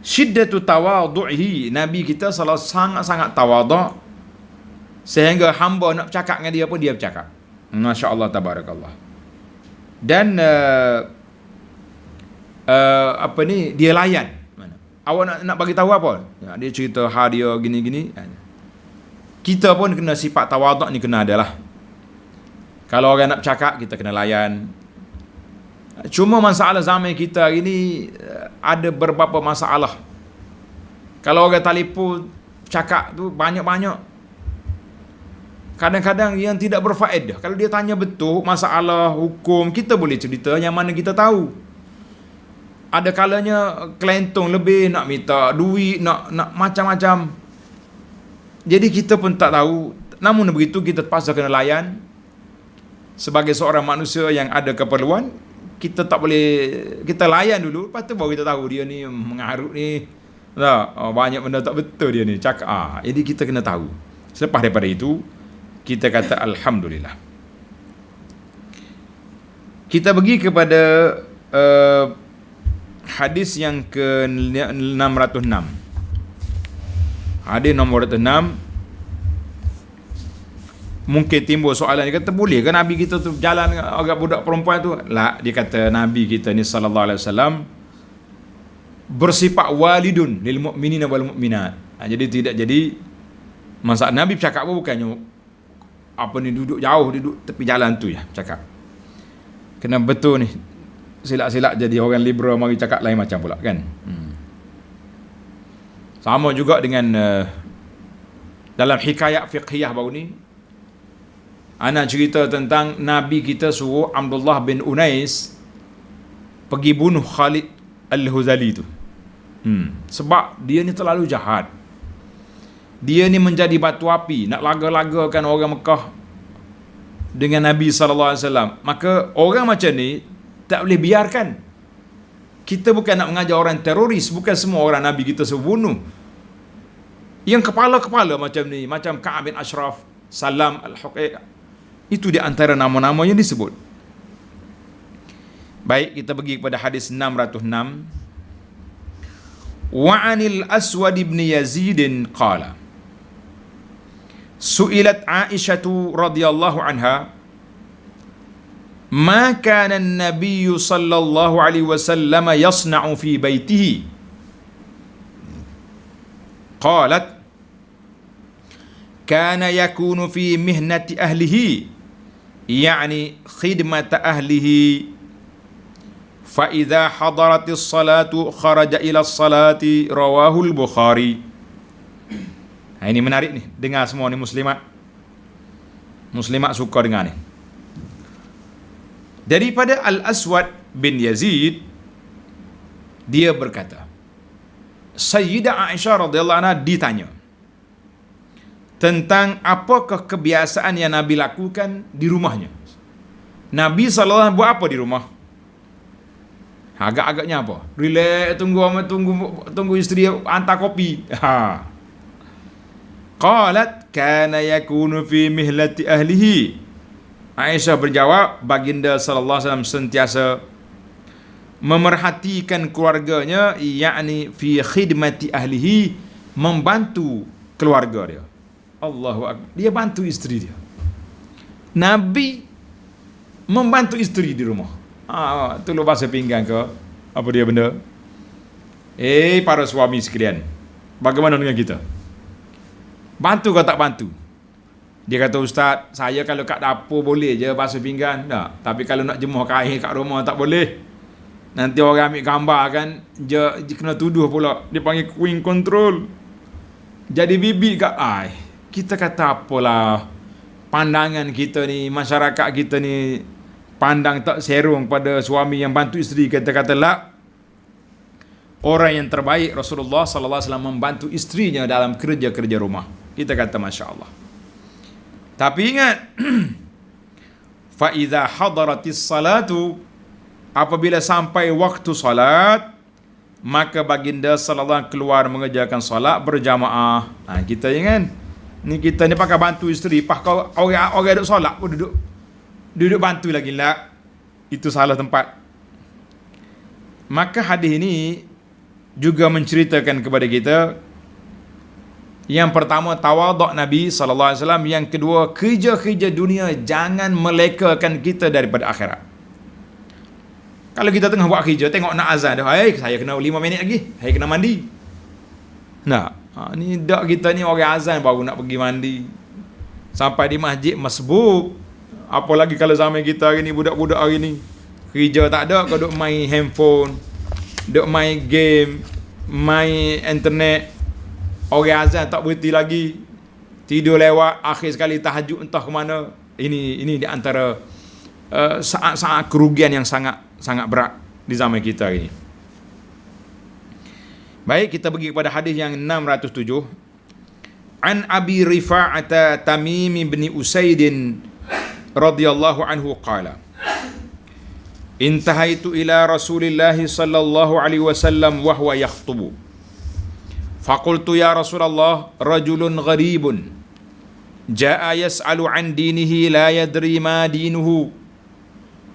syiddatu tawadhu'ihi, Nabi kita selalu sangat-sangat tawadhu', sehingga hamba nak bercakap dengan dia pun dia bercakap. Masya-Allah, tabarakallah. Dan dia layan. Awak nak bagi tahu apa? Dia cerita dia gini-gini. Kita pun kena sifat tawaduk ni kena adalah. Kalau orang nak bercakap, kita kena layan. Cuma masalah zaman kita ini ada beberapa masalah. Kalau orang telefon cakap tu banyak-banyak, kadang-kadang yang tidak berfaedah. Kalau dia tanya betul masalah hukum, kita boleh cerita yang mana kita tahu. Ada kalanya kelentong lebih, nak minta duit, nak macam-macam. Jadi kita pun tak tahu. Namun begitu kita terpaksa kena layan. Sebagai seorang manusia yang ada keperluan, kita tak boleh, kita layan dulu, lepas tu baru kita tahu dia ni mengarut ni. Banyak benda tak betul dia ni cakap. Jadi kita kena tahu. Selepas daripada itu, kita kata Alhamdulillah. Kita pergi kepada hadis yang ke-606. Hadis nombor 6. Mungkin timbul soalan, dia kata boleh ke Nabi kita tu jalan agak budak perempuan tu? Lah, dia kata Nabi kita ni sallallahu alaihi wasallam bersifat walidun lil mu'minina wal mu'minat. Jadi tidak jadi masa Nabi bercakap pun bukannya apa ni duduk jauh, duduk tepi jalan tu ya cakap. Kena betul ni. Silap-silap jadi orang liberal mari cakap lain macam pula kan. Sama juga dengan dalam hikayat fiqhiyah baru ni, ana cerita tentang Nabi kita suruh Abdullah bin Unais pergi bunuh Khalid Al-Huzali tu. Sebab dia ni terlalu jahat. Dia ni menjadi batu api, nak laga-lagakan orang Mekah dengan Nabi SAW. Maka orang macam ni tak boleh biarkan. Kita bukan nak mengajar orang teroris, bukan semua orang Nabi kita suruh bunuh. Yang kepala-kepala macam ni, macam Ka'ab bin Ashraf, Salam Al-Huqaiq, itu di antara nama-nama yang disebut. Baik, kita pergi kepada hadis 606. Wa 'anil Aswad ibn Yazid qala su'ilat Aisyah radhiyallahu anha ma kana an-nabiy sallallahu alaihi wasallam yasna'u fi baitihi qalat kana yakunu fi mihnati ahlihi yani khidmat ahlihi fa idza hadaratis salatu kharaja ila salati rawahul Bukhari. Ini menarik ni, dengar semua ni muslimat suka dengar ni. Daripada Al-Aswad bin Yazid, dia berkata, Sayyidah Aisyah radhiyallahu anha ditanya tentang apakah kebiasaan yang Nabi lakukan di rumahnya. Nabi SAW buat apa di rumah? Agak-agaknya apa? Relax, tunggu isteri hantar kopi. Qalat kana yakunu fi mihlati ahlihi. Aisyah berjawab, baginda sallallahu alaihi wasallam sentiasa memerhatikan keluarganya, yakni fi khidmati ahlihi, membantu keluarga dia. Allahu akbar. Dia bantu isteri dia. Nabi membantu isteri di rumah. Tolong basuh pinggan ke apa dia benda. Para suami sekalian, bagaimana dengan kita? Bantu ke tak bantu? Dia kata, Ustaz, saya kalau kat dapur boleh je basuh pinggan, tak. Tapi kalau nak jemuh kain kat rumah tak boleh. Nanti orang ambil gambar kan, dia kena tuduh pula. Dia panggil queen control. jadi bibit kat kita kata apalah, pandangan kita ni, masyarakat kita ni pandang tak serong pada suami yang bantu isteri. Kata-kata lah, orang yang terbaik Rasulullah sallallahu alaihi wasallam membantu isterinya dalam kerja-kerja rumah. Kita kata masya-Allah. Tapi ingat, fa idza hadaratis salatu, apabila sampai waktu salat, maka baginda sallallahu alaihi wasallam keluar mengerjakan salat berjamaah. Kita ingat, ni kita ni pakai bantu isteri, pakai orang duduk solat pun duduk bantu lagi lah. Itu salah tempat. Maka hadis ini juga menceritakan kepada kita, yang pertama tawaduk Nabi sallallahu alaihi wasallam, yang kedua kerja-kerja dunia jangan melekakan kita daripada akhirat. Kalau kita tengah buat kerja, tengok nak azan dah, saya kena 5 minit lagi, saya kena mandi. Ni dak kita ni orang azan baru nak pergi mandi. Sampai di masjid masbuk. Apalagi kalau zaman kita hari ni, budak-budak hari ni kerja tak ada, kau duk main handphone, duk main game, main internet. Orang azan tak berhenti lagi, tidur lewat, akhir sekali tahajud entah ke mana. Ini di antara saat-saat kerugian yang sangat berat di zaman kita hari ini. Baik, kita pergi kepada hadis yang 607. An Abi Rifa'ata Tamim bin Usaid radhiyallahu anhu qala, intahaitu ila Rasulillah sallallahu alaihi wasallam wa huwa yakhutubu. Faqultu ya Rasulullah, rajulun gharibun jaa yas'alu an dinihi la yadri ma dinuhu.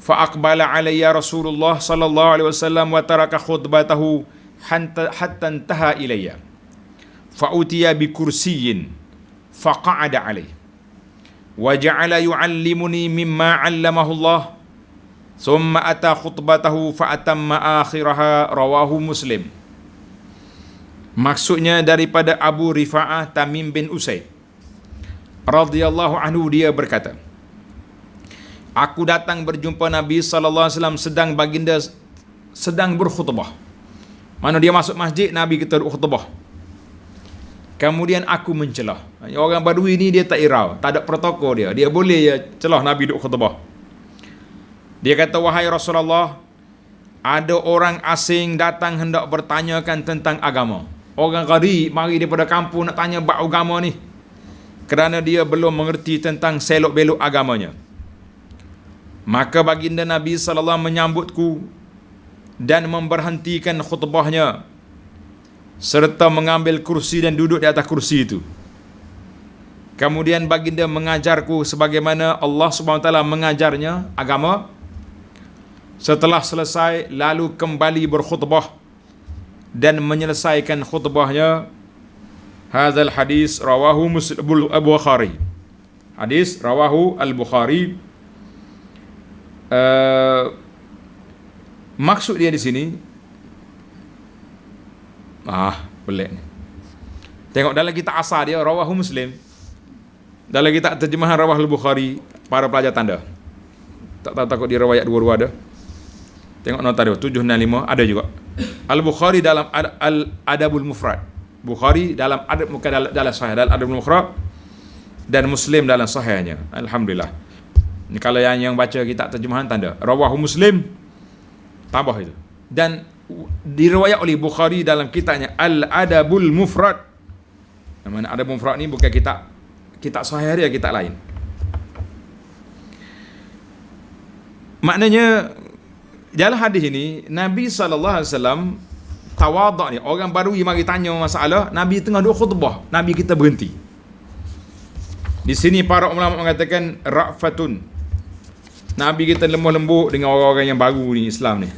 Fa aqbala alayya Rasulullah sallallahu alaihi wasallam wa taraka khutbatahu hatta intaha ilayya. Fa utiya bi kursiyyin fa qa'ada alayhi wa ja'ala yu'allimuni mimma 'allamahu Allah. Thumma ata khutbatahu fa atamma akhiraha, rawahu Muslim. Maksudnya daripada Abu Rifa'ah Tamim bin Usaid radhiyallahu anhu, dia berkata, aku datang berjumpa Nabi sallallahu alaihi wasallam sedang baginda sedang berkhutbah. Mana dia masuk masjid, Nabi kita duduk khutbah. Kemudian aku mencelah. Orang Badui ni dia tak irau, tak ada protokol dia. Dia boleh ya celah Nabi duduk khutbah. Dia kata, wahai Rasulullah, ada orang asing datang hendak bertanyakan tentang agama. Orang gharib mari daripada kampung nak tanya bab agama ni, kerana dia belum mengerti tentang selok-belok agamanya. Maka baginda Nabi sallallahu menyambutku dan memberhentikan khutbahnya serta mengambil kursi dan duduk di atas kursi itu. Kemudian baginda mengajarku sebagaimana Allah Subhanahu wa taala mengajarnya agama. Setelah selesai, lalu kembali berkhutbah dan menyelesaikan khutbahnya. Hadzal hadis rawahu Al-Bukhari. Hadis rawahu Al-Bukhari. Maksud dia di sini, pelik ni. Tengok dalam kitab asal dia rawahu Muslim. Dalam kitab terjemahan rawahu Al-Bukhari, para pelajar tanda. Tak takut dia riwayat dua-dua ada. Tengok nota dia 765 ada juga. Al-Bukhari dalam Al-Adabul Mufrad. Bukhari dalam dalam sahih dalam Adabul Mufrad, dan Muslim dalam sahihnya. Alhamdulillah. Ni kalau yang baca kitab terjemahan tanda rawahu Muslim, tambah itu. Dan diriwayat oleh Bukhari dalam kitabnya Al-Adabul Mufrad. Nama Adabul Mufrad ni bukan kitab sahih dia, kitab lain. Maknanya dalam hadis ini Nabi sallallahu alaihi wasallam tawaduk ni. Orang baru mari tanya masalah, Nabi tengah duduk khutbah, Nabi kita berhenti. Di sini para ulama mengatakan ra'fatun. Nabi kita lemah lembut dengan orang-orang yang baru ni Islam ni.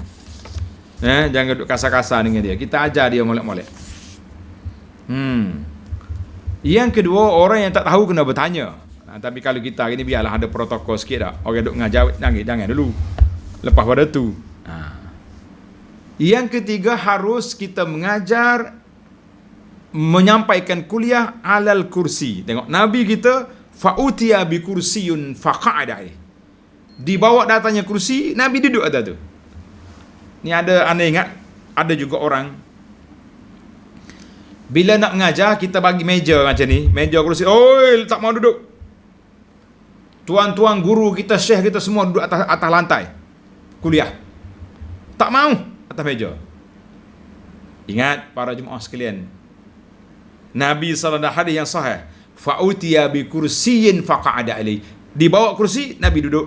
Jangan duduk kasar-kasar dengan dia. Kita ajar dia molek-molek. Yang kedua, orang yang tak tahu kena bertanya. Tapi kalau kita hari ni biarlah ada protokol sikit dah. Orang duduk ngajar, jangan dulu. Lepas pada tu. Yang ketiga, harus kita mengajar, menyampaikan kuliah alal kursi. Tengok Nabi kita fa'utiya bi kursiyun faqa'ada. Dibawa datangnya kursi, Nabi duduk atas tu. Ni ada anda ingat, ada juga orang Bila nak mengajar, kita bagi meja macam ni, meja kerusi. Oi, tak mau duduk. Tuan-tuan guru kita, syekh kita semua duduk atas lantai. Kuliah. Tak mau atas meja. Ingat para jemaah sekalian. Nabi sallallahu alaihi wasallam hadis yang sahih, fa'utiya bi kursiyyin faqa'ada alaihi. Dibawa kursi, Nabi duduk.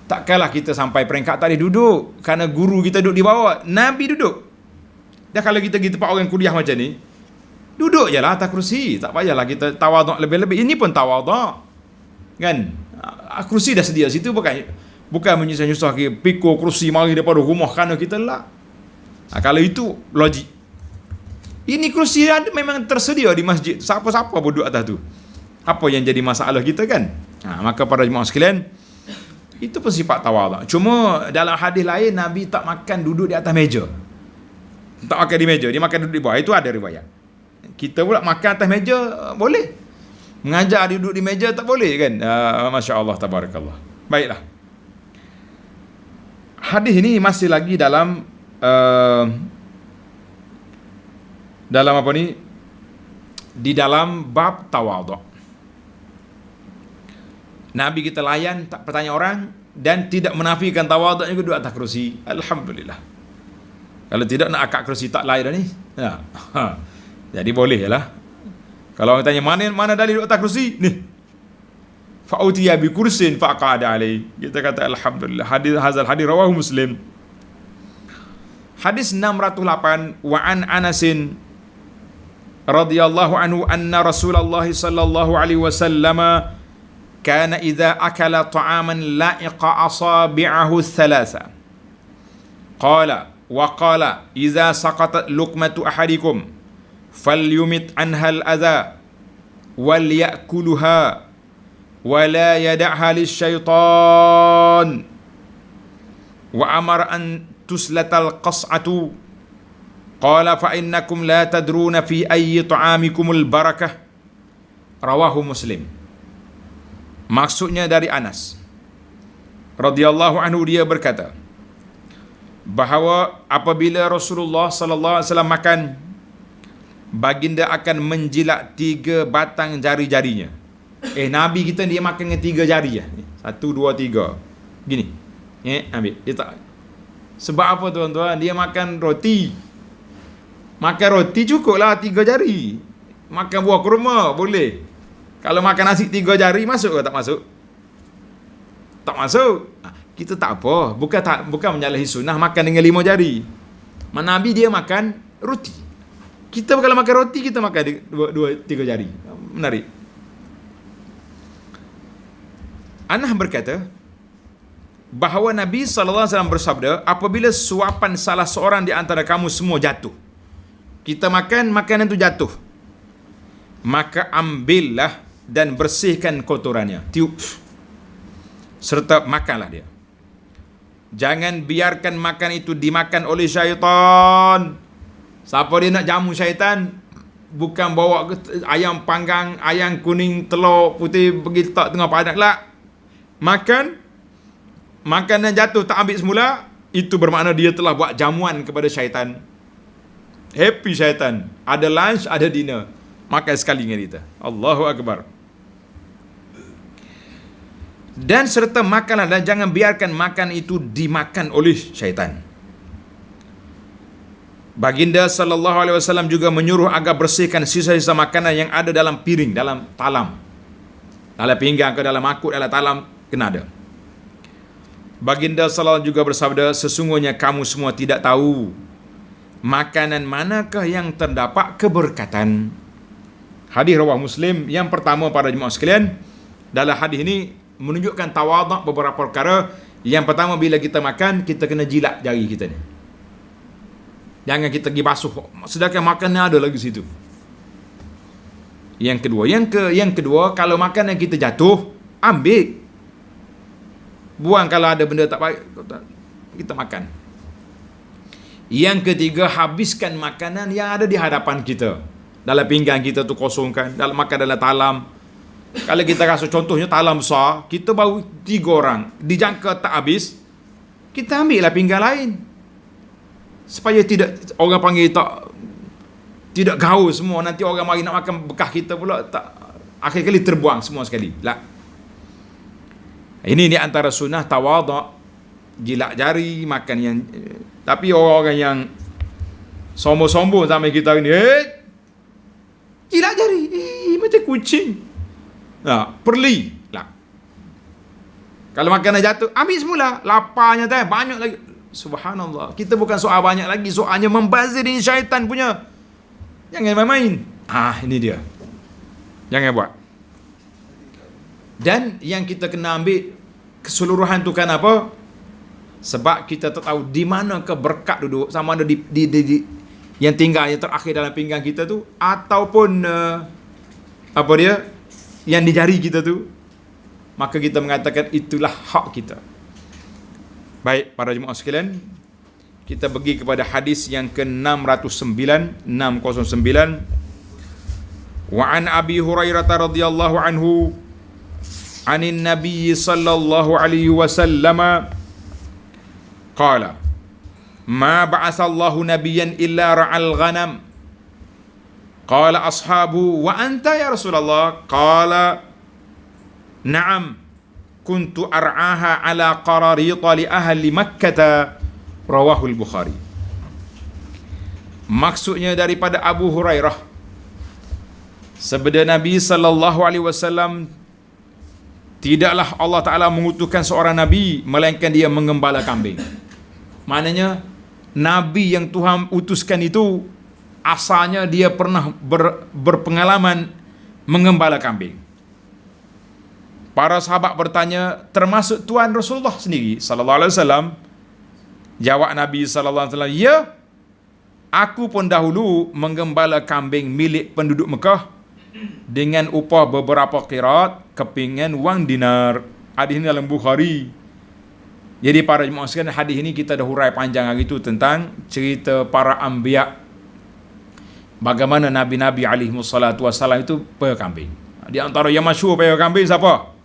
Takkanlah kita sampai peringkat tadi duduk kerana guru kita duduk di bawah, Nabi duduk. Dan kalau kita tempat orang kuliah macam ni, duduk je lah atas kursi. Tak payahlah kita tawaduk lebih-lebih. Ini pun tawaduk. Kan? Kursi dah sedia situ, bukan menyusah-nyusah pikul kursi mari daripada rumah kerana kita lah. Kalau itu logik. Ini kursi ada memang tersedia di masjid. Siapa-siapa pun duduk atas tu. Apa yang jadi masalah kita kan? Maka para jemaah sekalian, itu pun sifat tawaduk. Cuma dalam hadis lain, Nabi tak makan duduk di atas meja. Tak makan di meja, dia makan duduk di bawah. Itu ada riwayat. Kita pula makan atas meja boleh. Mengajar duduk di meja tak boleh kan? Masya Allah, tabarakallah. Baiklah. Hadis ini masih lagi dalam apa ni? Di dalam bab tawaduk. Nabi kita layan, tak bertanya orang dan tidak menafikan tawaduknya duduk atas kerusi. Alhamdulillah. Kalau tidak nak akak kerusi tak layan dah ni. Jadi boleh lah. Kalau orang tanya mana dalil duduk atas kerusi? Ni. Fa'utiya bi kursin faqa'ada alaihi. Kita kata alhamdulillah. Hadis rawahu Muslim. Hadis 608 wa an Anasin radhiyallahu anhu anna Rasulullah sallallahu alaihi wasallam kana idza akala ta'aman la'iqa asabi'ahu thalatha. Qala wa qala idza saqatat luqmatu ahadikum falyumit anha al-adha wal ya'kuluha wa la yad'ha lisyaitan wa amara an tuslatal qas'atu qala fa innakum la tadruna fi ayyi ta'amikumul barakah. Rawahu Muslim. Maksudnya dari Anas radhiyallahu anhu, dia berkata bahawa apabila Rasulullah sallallahu alaihi wasallam makan, baginda akan menjilat 3 batang jari-jarinya. Nabi kita dia makan dengan 3 jari je. 1 2 3. Gini. Ambil. Dia tak. Sebab apa tuan-tuan? Dia makan roti. Makan roti cukuplah 3 jari. Makan buah kurma boleh. Kalau makan nasi 3 jari masuk ke tak masuk? Tak masuk. Kita tak apa. Bukan menyalahi sunnah makan dengan 5 jari. Nabi dia makan roti. Kita kalau makan roti kita makan 2 3 jari. Menarik. Anas berkata bahawa Nabi sallallahu alaihi wasallam bersabda, apabila suapan salah seorang di antara kamu semua jatuh, kita makan makanan itu jatuh, maka ambillah dan bersihkan kotorannya, tiup, serta makanlah dia. Jangan biarkan makan itu dimakan oleh syaitan. Siapa dia nak jamu syaitan? Bukan bawa ayam panggang, ayam kuning, telur putih pergi letak tengah padang lah. Makanan jatuh tak ambil semula, itu bermakna dia telah buat jamuan kepada syaitan. Happy syaitan. Ada lunch, ada dinner. Makan sekali dengan kita. Allahu Akbar. Dan serta makanlah dan jangan biarkan makan itu dimakan oleh syaitan. Baginda sallallahu alaihi wasallam juga menyuruh agar bersihkan sisa-sisa makanan yang ada dalam piring, dalam talam. Dalam pinggang ke dalam mangkuk, dalam talam, kena ada. Baginda sallallahu juga bersabda, sesungguhnya kamu semua tidak tahu makanan manakah yang terdapat keberkatan. Hadis riwayat Muslim. Yang pertama para jemaah sekalian, dalam hadis ini menunjukkan tawaduk beberapa perkara. Yang pertama, bila kita makan, kita kena jilat jari kita ni. Jangan kita pergi basuh sedangkan makannya ada lagi situ. Yang kedua, kalau makanan kita jatuh, ambil. Buang kalau ada benda tak baik, kita makan. Yang ketiga, habiskan makanan yang ada di hadapan kita. Dalam pinggang kita tu kosongkan, makan dalam talam. Kalau kita rasa contohnya talam besar, kita baru 3 orang, dijangka tak habis, kita ambil lah pinggang lain. Supaya tidak, orang panggil tak Tidak gaul semua, nanti orang mari nak makan bekas kita pula tak, akhir kali terbuang semua sekali. Tak. Ini di antara sunnah tawaduk, gilak jari makan yang tapi orang yang sombong-sombong sampai kita ni, gilak jari, macam kucing. Perli. Lah. Kalau makanan jatuh, ambil semula, laparnya teh banyak lagi. Subhanallah. Kita bukan soal banyak lagi, soalnya membazir ini syaitan punya. Jangan main-main. Ini dia. Jangan buat. Dan yang kita kena ambil keseluruhan tu kan apa? Sebab kita tak tahu di mana ke berkat duduk, sama ada di yang tinggal yang terakhir dalam pinggang kita tu, ataupun apa dia yang di jari kita tu. Maka kita mengatakan itulah hak kita. Baik para jemaah sekalian, kita pergi kepada hadis yang ke-609. Wa an Abi Hurairah radhiyallahu anhu anin Nabi sallallahu alaihi wasallam qala ma ba'athallahu nabiyyan illa ra'al ghanam. Qala ashabu wa anta ya Rasulullah? Qala na'am kuntu ar'aha ala qararita li ahli Makkah. Rawahul Bukhari. Maksudnya daripada Abu Hurairah, sabda Nabi sallallahu alaihi wasallam, tidaklah Allah Taala mengutuskan seorang nabi melainkan dia mengembala kambing. Maknanya nabi yang Tuhan utuskan itu asalnya dia pernah berpengalaman mengembala kambing. Para sahabat bertanya, termasuk Tuan Rasulullah sendiri sallallahu alaihi wasallam? Jawab Nabi sallallahu alaihi wasallam, ya, aku pun dahulu menggembala kambing milik penduduk Mekah dengan upah beberapa qirat, kepingan wang dinar. Hadis ini dalam Bukhari. Jadi para jemaah sekalian, hadis ini kita dah hurai panjang hari itu tentang cerita para anbiya, bagaimana nabi-nabi alaihi wassalatu wassalam itu payah kambing. Di antara yang masyhur payah kambing siapa?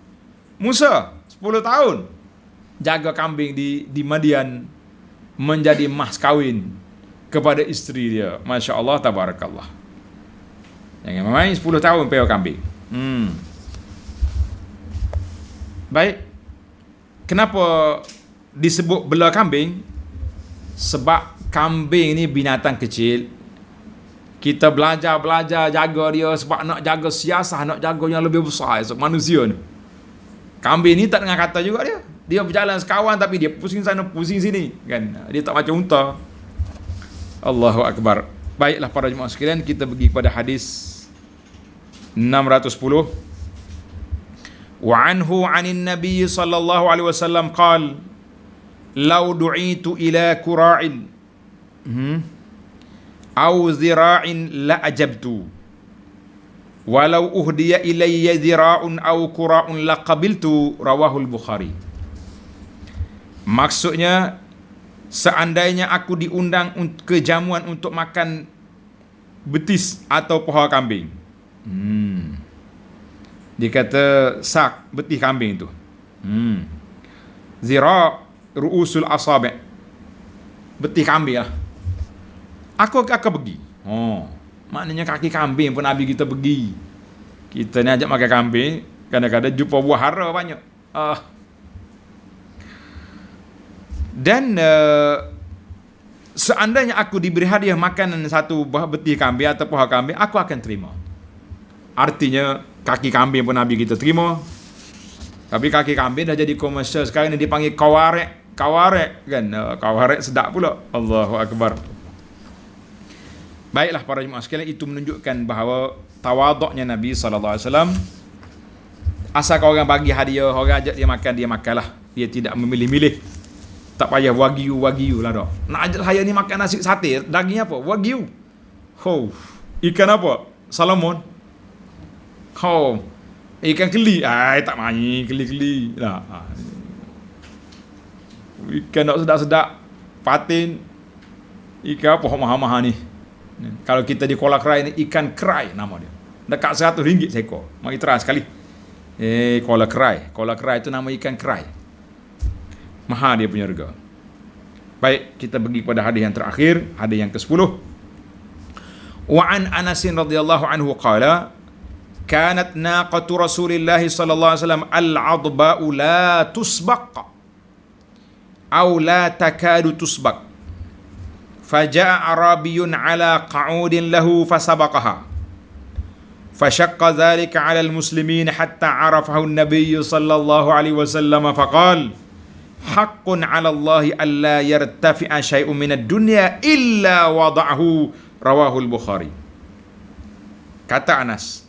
Musa, 10 tahun jaga kambing di Madian, menjadi mas kawin kepada isteri dia. Masya Allah, tabarakallah. Jangan main 10 tahun payah kambing. Baik. Kenapa disebut bela kambing? Sebab kambing ni binatang kecil. Kita belajar jaga dia sebab nak jaga siasah, nak jaga yang lebih besar manusia ni. Kambing ni tak dengar kata juga dia. Dia berjalan sekawan tapi dia pusing sana pusing sini kan. Dia tak macam unta. Allahu akbar. Baiklah para jemaah sekalian, kita pergi kepada hadis 610. Wa anhu 'anin nabiy sallallahu alaihi wasallam qala law du'itu ila qura'in aw zira'in la ajabtu walau uhdiya ilayya zira'un aw qura'un la qabiltu. Rawahul Bukhari. Maksudnya, seandainya aku diundang ke jamuan untuk makan betis atau paha kambing, dia kata sak betis kambing tu, zira' ru'usul asabi', betis kambing lah, aku akan pergi. Maknanya kaki kambing pun Nabi kita pergi. Kita ni ajak makan kambing, kadang-kadang jumpa buah hara banyak. Dan seandainya aku diberi hadiah makanan satu buah betis kambing atau paha kambing, aku akan terima. Artinya kaki kambing pun Nabi kita terima. Tapi kaki kambing dah jadi komersial sekarang ni, dipanggil kawarek kan. Kawarek sedap pula. Allahu akbar. Baiklah para jemaah sekalian, itu menunjukkan bahawa tawaduknya Nabi sallallahu alaihi wasallam. Asalkan orang bagi hadiah, orang ajak dia makan, dia makanlah. Dia tidak memilih-milih. Tak payah wagyu lah dah. Nak ajak saya ni makan nasi sate, daging apa? Wagyu. Ikan apa? Salmon. Ikan keli. Tak main keli-keli lah. Ikan nak sedap-sedap, patin. Ikan apa mahal-mahal ni? Kalau kita di Kuala Kerai ni, ikan kerai nama dia. Dekat RM100 seekor. Mari try sekali. Kuala Kerai itu nama ikan kerai. Mahal dia punya harga. Baik, kita pergi kepada hadis yang terakhir, hadis yang ke-10. Wa an Anas radhiyallahu anhu qala kanat naqatu Rasulillah sallallahu alaihi wasallam al-adba'u la tusbaq aw la takadu tusbaq faja'a arabiyyun ala qa'udin lahu fasabaqaha fashaqqa dhalika 'ala al-muslimin hatta 'arafahu an-nabiy sallallahu alaihi wasallam faqala haqqun 'ala Allah alla yartafi'a shay'un min ad-dunya illa wada'ahu rawahu al-Bukhari. Kata Anas,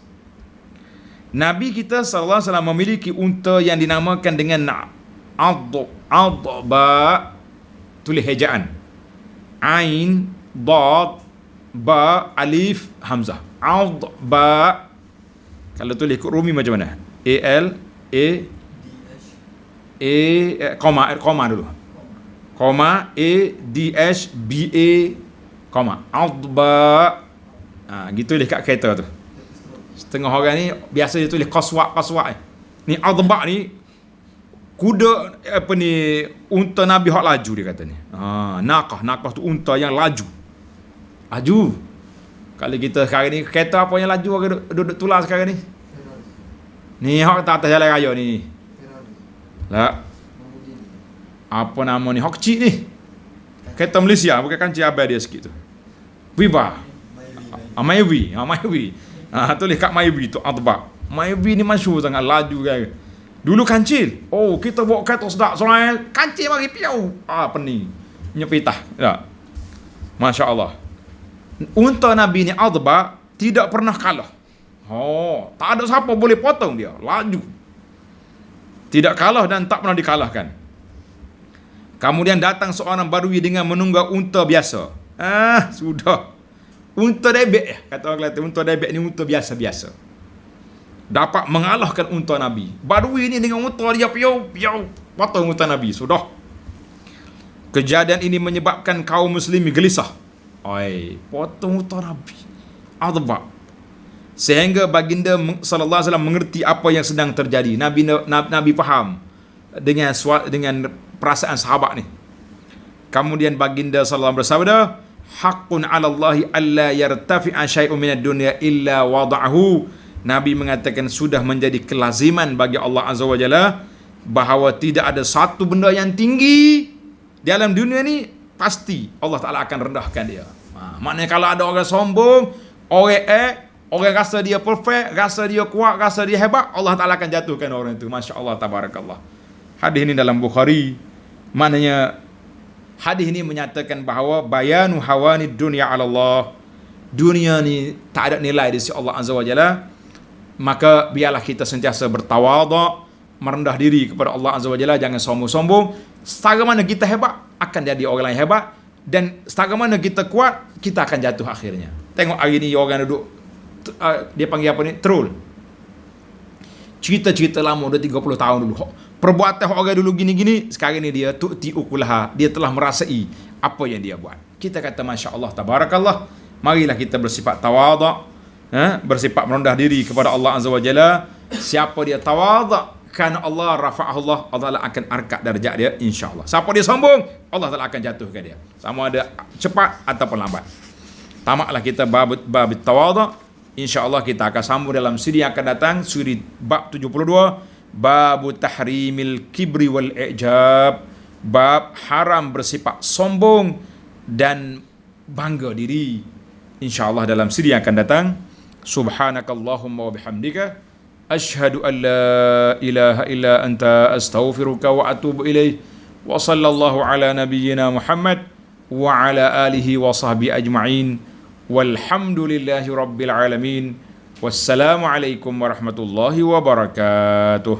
Nabi kita sallallahu alaihi wasallam memiliki unta yang dinamakan dengan adba, tulis ejaan ain, dad, ba, alif, hamzah. Adba. Kalau tulis Rumi macam mana? Koma dulu. Koma ADHBA koma. Adba. Gitu tulis kat kereta tu. Setengah orang ni biasa dia tulis qaswa. Ni adba ni kuda unta Nabi hak laju dia kata ni. Naqah tu unta yang laju. Kalau kita sekarang ni kereta apa yang laju orang duduk tular sekarang ni? Ni hak atas jalan raya ni. Lah. Apa nama ni? Hak kecil ni. Kereta Malaysia bukan kancing abang dia sikit tu. Viva. Myvi. Tulis kat Myvi tu adba. Myvi ni masyhur sangat laju kan. Dulu kancil. Kita bawa kereta sedap soalnya kancil bagi piau. Pening. Nyepitah. Tak? Masya Allah. Unta Nabi ni adba tidak pernah kalah. Tak ada siapa boleh potong dia. Laju. Tidak kalah dan tak pernah dikalahkan. Kemudian datang seorang badui dengan menunggang unta biasa. Sudah. Unta debek. Kata orang Kelantan, unta debek ni unta biasa-biasa. Dapat mengalahkan unta Nabi. Badui ni dengan unta dia piau potong unta Nabi. Sudah. Kejadian ini menyebabkan kaum muslimin gelisah. Potong unta Nabi. Adba. Sehingga baginda sallallahu alaihi wasallam mengerti apa yang sedang terjadi. Nabi faham dengan perasaan sahabat ni. Kemudian baginda sallallahu bersabda, haqqun 'ala Allah alla yartafi'a syai'un minad dunya illa wada'ahu. Nabi mengatakan sudah menjadi kelaziman bagi Allah Azza wa Jalla bahawa tidak ada satu benda yang tinggi dalam dunia ni pasti Allah Ta'ala akan rendahkan dia. Maknanya kalau ada orang sombong, orang rasa dia perfect, rasa dia kuat, rasa dia hebat, Allah Ta'ala akan jatuhkan orang itu. Masya Allah, tabarakallah. Hadis ini dalam Bukhari. Maknanya hadis ini menyatakan bahawa bayanu hawani dunia ala Allah. Dunia ni tak ada nilai di sisi Allah Azza wa Jalla. Maka biarlah kita sentiasa bertawaduk, merendah diri kepada Allah Azza wa Jalla, jangan sombong-sombong. Setara mana kita hebat, akan jadi orang lain hebat, dan setara mana kita kuat, kita akan jatuh akhirnya. Tengok hari ni orang duduk dia panggil apa ni? Troll. Cerita-cerita lama dah 30 tahun dulu. Perbuatan orang dulu gini-gini, sekarang ni dia tu'ti ukulaha, dia telah merasai apa yang dia buat. Kita kata Masya Allah, tabarakallah. Marilah kita bersifat tawaduk, bersifat merendah diri kepada Allah Azza wa Jalla. Siapa dia tawaduk, kerana Allah rafa'ahullah, Allah akan angkat darjat dia, insya-Allah. Siapa dia sombong, Allah Taala akan jatuhkan dia. Sama ada cepat ataupun lambat. Tamatlah kita bab tawaduk. InsyaAllah kita akan sambung dalam siri yang akan datang, siri bab 72, bab tahrimil kibri wal i'jab, bab haram bersifat sombong dan bangga diri. InsyaAllah dalam siri yang akan datang. Subhanakallahumma wa bihamdika asyhadu an la ilaha illa anta astaghfiruka wa atubu ilaih. Wa sallallahu ala nabiyyina Muhammad wa ala alihi wa sahbihi ajma'in. Walhamdulillahi rabbil alamin. Wassalamu alaikum warahmatullahi wabarakatuh.